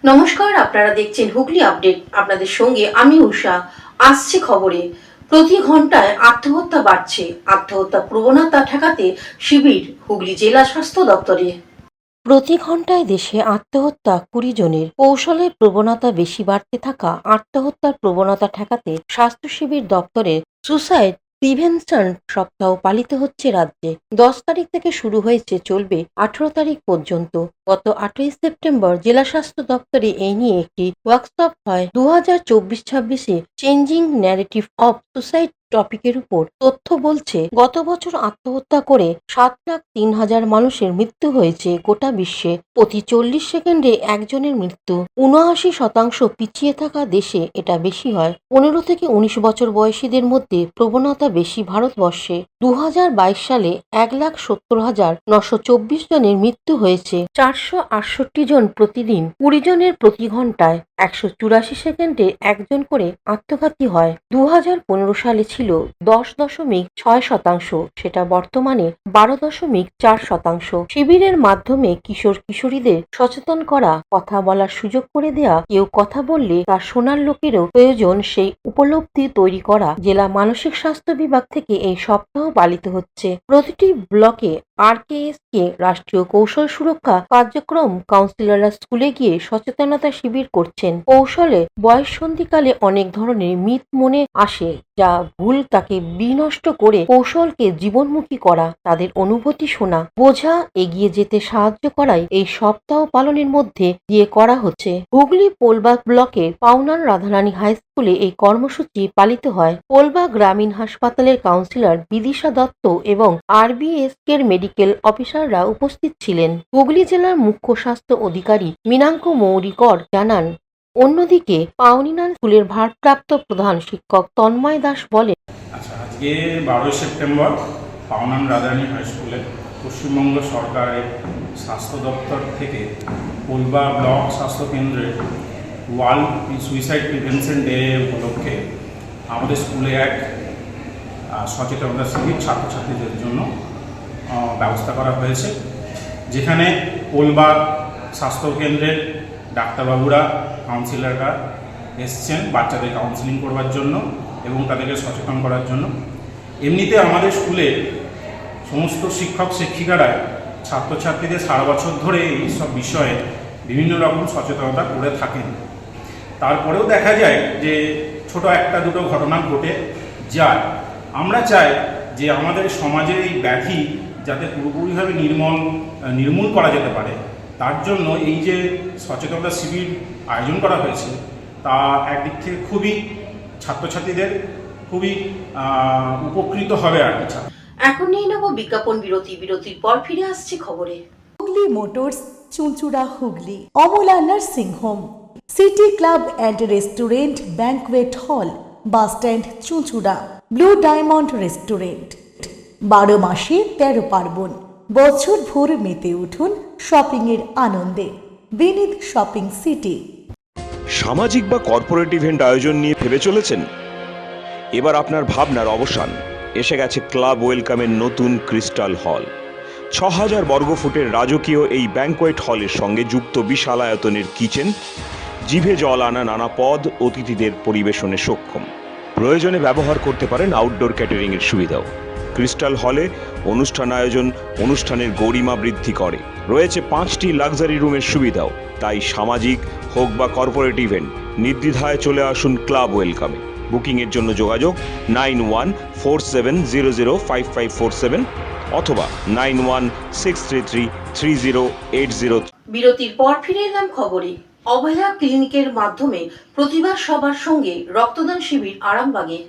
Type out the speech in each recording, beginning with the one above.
নমস্কার, আপনারা দেখছেন হুগলি আপডেট। আপনাদের সঙ্গে আমি উষা। আসছে খবরে, প্রতি ঘন্টায় আত্মহত্যা বাড়ছে। আত্মহত্যা প্রবণতা ঠেকাতে শিবির হুগলি জেলা স্বাস্থ্য দপ্তরে। প্রতি ঘন্টায় দেশে আত্মহত্যা 20 জনের। কৌশলের প্রবণতা বেশি বাড়তে থাকা আত্মহত্যার প্রবণতা ঠেকাতে স্বাস্থ্য শিবির দপ্তরে সুসাইড প্রিভেনশন সপ্তাহ পালিত হচ্ছে রাজ্যে। 10 তারিখ থেকে শুরু হয়েছে, চলবে 18 তারিখ পর্যন্ত। গত 8ই সেপ্টেম্বর জেলা স্বাস্থ্য দপ্তরে এই নিয়ে একটি ওয়ার্কশপ হয়। 2024-26-এ চেঞ্জিং ন্যারেটিভ অফ সুসাইড টপিকের উপর তথ্য বলছে, গত বছর আত্মহত্যা করে 7,03,000 মানুষের মৃত্যু হয়েছে গোটা বিশ্বে। প্রতি 40 সেকেন্ডে একজনের মৃত্যু। 79% পিছিয়ে থাকা দেশে এটা বেশি হয়। 15 থেকে 19 বছর বয়সীদের মধ্যে প্রবণতা বেশি ভারতবর্ষে। 2022 সালে 1,70,924 জনের মৃত্যু হয়েছে। 468 জন প্রতিদিন, 20 জনের প্রতি ঘন্টায়। 184 সেকেন্ডে একজন করে আত্মঘাতী হয়। 2015 সালে ছিল 10.6%, সেটা বর্তমানে 12.4%। শিবিরের মাধ্যমে কিশোর কিশোরীদের সচেতন করা, কথা বলার সুযোগ করে দেয়া, কেউ কথা বললে তার শোনার লোকেরও প্রয়োজন, সেই উপলব্ধি তৈরি করা জেলা মানসিক স্বাস্থ্য বিভাগ থেকে এই সপ্তাহ পালিত হচ্ছে। প্রতিটি ব্লকে RKSK রাষ্ট্রীয় কৌশল সুরক্ষা কার্যক্রম কাউন্সিলররা স্কুলে গিয়ে সচেতনতা শিবির করছেন। কৌশলে বয়ঃসন্ধিকালে অনেক ধরনের মিথ মনে আসে, যা ভুল তাকে বিনষ্ট করে কৌশলকে জীবনমুখী করা, তাদের অনুভূতি শোনা, বোঝা, এগিয়ে যেতে সাহায্য করাই এই সপ্তাহ পালনের মধ্যে দিয়ে করা হচ্ছে। হুগলি পোলবা ব্লকের পাওনান রাধারানী হাই স্কুলে এই কর্মসূচি পালিত হয়। পোলবা গ্রামীণ হাসপাতালের কাউন্সিলর বিদিশা দত্ত এবং RBSK এর মেডিকেল অফিসাররা উপস্থিত ছিলেন। হুগলি জেলার মুখ্য স্বাস্থ্য অধিকারী মীনাঙ্ক মৌরিকর জানান। অন্যদিকে পাওনিনান স্কুলের ভারপ্রাপ্ত প্রধান শিক্ষক তন্ময় দাস বলেন, আজকে 12 সেপ্টেম্বর পাওনান রাধারানী হাই স্কুলে পশ্চিমবঙ্গ সরকারের স্বাস্থ্য দপ্তর থেকে পোলবা ব্লক স্বাস্থ্য কেন্দ্রের ওয়ার্ল্ড সুইসাইড প্রিভেনশন ডে উপলক্ষে আমাদের স্কুলে এক সচেতনতা শিবির ছাত্রছাত্রীদের জন্য ব্যবস্থা করা হয়েছে, যেখানে পোলবা স্বাস্থ্য কেন্দ্রের ডাক্তারবাবুরা, কাউন্সিলররা এসছেন বাচ্চাদের কাউন্সিলিং করবার জন্য এবং তাদেরকে সচেতন করার জন্য। এমনিতে আমাদের স্কুলে সমস্ত শিক্ষক শিক্ষিকারা ছাত্রছাত্রীদের সারা বছর ধরে এই সব বিষয়ে বিভিন্ন রকম সচেতনতা করে থাকেন। তারপরেও দেখা যায় যে ছোট একটা দুটো ঘটনা ঘটে যায়। আমরা চাই যে আমাদের সমাজের এই ব্যাধি যাতে পুরোপুরিভাবে নির্মূল করা যেতে পারে, তার জন্য এই যে সচেতনতা শিবির আয়োজন করা হয়েছে, তা একদিক থেকে খুবই ছাত্রছাত্রীদের খুবই উপকৃত হবে আর কি। এখন নিয়ে নেব বিজ্ঞাপন বিরতি। বিরতির পর ফিরে আসছে খবরে। Hooghly motors, Chuchura Hooghly. Amala nursing home, city club and restaurant, banquet হল, বাস স্ট্যান্ড চুঁচুড়া। Blue diamond restaurant. 12 মাসে 13 পার্বণ, বছর ভোর মেতে উঠুন শপিং এর আনন্দে। বিনিদ শপিং সিটি। সামাজিক বা কর্পোরেট ইভেন্ট আয়োজন নিয়ে ভেবে চলেছেন? এবার আপনার ভাবনার অবসান। এসে গেছে ক্লাব ওয়েলকামের নতুন ক্রিস্টাল হল। 6000 বর্গফুটের রাজকীয় এই ব্যাংকোয়েট হলের সঙ্গে যুক্ত বিশাল আয়তনের কিচেন, জিভে জল আনা নানা পদ অতিথিদের পরিবেশনে সক্ষম। প্রয়োজনে ব্যবহার করতে পারেন আউটডোর ক্যাটারিং এর সুবিধাও। ক্রিস্টাল হলে অনুষ্ঠান আয়োজন অনুষ্ঠানের গরিমা বৃদ্ধি করে। রয়েছে 5টি লাক্সারি রুমের সুবিধাও। তাই সামাজিক হোক বা কর্পোরেট ইভেন্ট, নির্দ্বিধায় চলে আসুন ক্লাব ওয়েলকামে। বুকিংয়ের জন্য যোগাযোগ 9147005547 অথবা 9163333080। বিরতির পর ফিরে এলাম খবরে। অবহেলা ক্লিনিকের মাধ্যমে প্রতিবাদ সবার সঙ্গে রক্তদান শিবির আরামবাগে।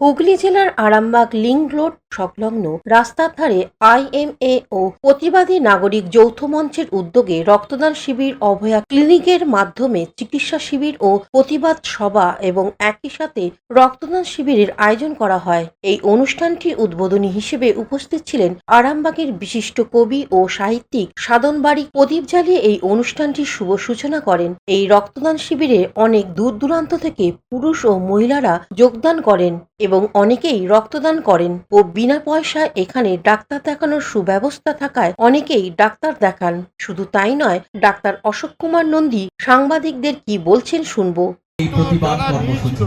হুগলি জেলার আরামবাগ লিংক রোড সংলগ্ন রাস্তার ধারে IMA ও প্রতিবাদী নাগরিক যৌথ মঞ্চের উদ্যোগে রক্তদান শিবির অভয়া ক্লিনিকের মাধ্যমে চিকিৎসা শিবির ও প্রতিবাদ সভা এবং একই সাথে রক্তদান শিবিরের আয়োজন করা হয়। এই অনুষ্ঠানটির উদ্বোধনী হিসেবে উপস্থিত ছিলেন আরামবাগের বিশিষ্ট কবি ও সাহিত্যিক সাধন বারিক। প্রদীপ জ্বালিয়ে এই অনুষ্ঠানটির শুভ সূচনা করেন। এই রক্তদান শিবিরে অনেক দূর দূরান্ত থেকে পুরুষ ও মহিলারা যোগদান করেন এবং অনেকেই রক্তদান করেন ও বিনা পয়সায় এখানে ডাক্তার দেখানোর সুব্যবস্থা থাকায় অনেকেই ডাক্তার দেখান। শুধু তাই নয়, ডাক্তার অশোক কুমার নন্দী সাংবাদিকদের কি বলছেন শুনবো। এই প্রতিবাদ কর্মসূচি,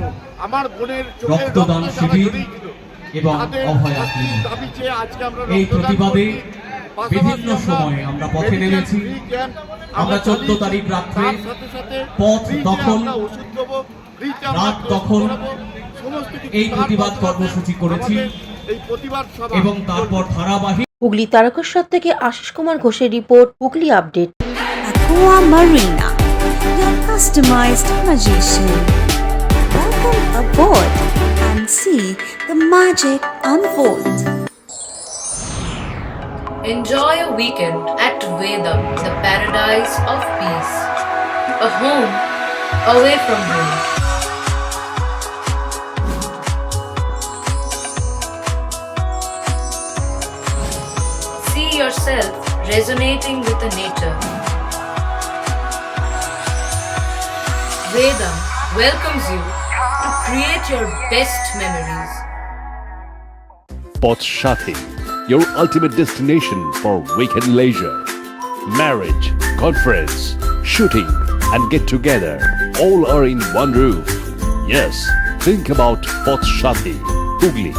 রক্তদান শিবির এবং অভয়া ক্লিনিক, এই প্রতিবাদে বিভিন্ন সময়ে আমরা পথে নেমেছি। আমরা 14 তারিখ রাত্রে পথ দখল, রাত দখল এই প্রতিবাদ কর্মসূচি করেছি এবং তারপর ধারাবাহিক। হুগলি তারকেশ্বর থেকে আশিস কুমার ঘোষের report, Hooghly update. Aqua Marina, your customized magician. Welcome aboard and see the magic unfold. Enjoy a weekend at Vedam, the paradise of peace. A home away from home. See yourself resonating with the nature. Vedam welcomes you to create your best memories. Potshati, your ultimate destination for weekend leisure. Marriage, conference, shooting, and get together all are in one roof. Yes, think about Potshati, Hugli.